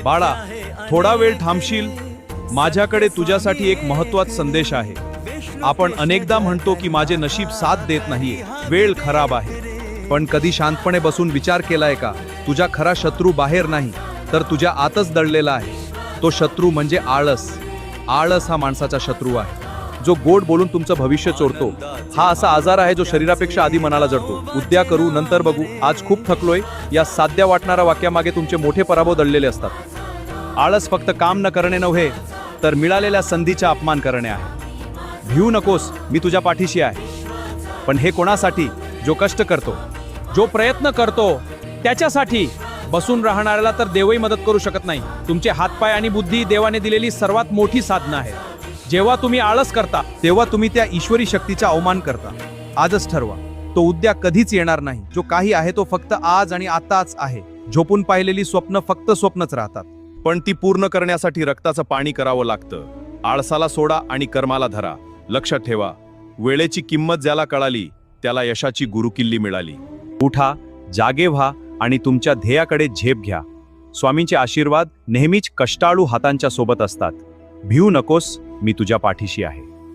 बाळा, थोडा वेळ थांबशील? माझ्याकडे तुझ्यासाठी एक महत्त्वाचा संदेश आहे. आपण अनेकदा म्हणतो की माझे नशीब साथ देत नाहीये, वेळ खराब आहे. पण कधी शांतपणे बसून विचार केलाय का? तुझा खरा शत्रू बाहेर नाही, तर तुझ्या आतच दडलेला आहे. तो शत्रू म्हणजे आळस. आळस हा माणसाचा शत्रू आहे, जो गोड बोलून तुमचं भविष्य चोरतो. हा असा आजार आहे जो शरीरापेक्षा आधी मनाला जडतो. उद्या करू, नंतर बघू, आज खूप थकलोय, या साध्या वाटणाऱ्या वाक्यामागे तुमचे मोठे पराभव दडलेले असतात. आळस फक्त काम न करणे नव्हे, तर मिळालेल्या संधीचा अपमान करणे आहे. भिऊ नकोस, मी तुझ्या पाठीशी आहे. पण हे कोणासाठी? जो कष्ट करतो, जो प्रयत्न करतो, त्याच्यासाठी. बसून राहणाऱ्याला तर देवही मदत करू शकत नाही. तुमचे हातपाय आणि बुद्धी देवाने दिलेली सर्वात मोठी साधनं आहे. जेव्हा तुम्ही आळस करता, तेव्हा तुम्ही त्या ईश्वरी शक्तीचा अवमान करता. आजच ठरवा, तो उद्या कधीच येणार नाही. जो काही आहे तो फक्त आज आणि आताच आहे. झोपून पाहिलेली स्वप्न फक्त स्वप्नच राहतात, पण ती पूर्ण करण्यासाठी रक्ताचं पाणी करावं लागतं. आळसाला सोडा आणि कर्माला धरा. लक्षात ठेवा, वेळेची किंमत ज्याला कळाली, त्याला यशाची गुरुकिल्ली मिळाली. उठा, जागे व्हा आणि तुमच्या ध्येयाकडे झेप घ्या. स्वामींचे आशीर्वाद नेहमीच कष्टाळू हातांच्या सोबत असतात. भिऊ नकोस, मी तुझ्या पाठीशी आहे.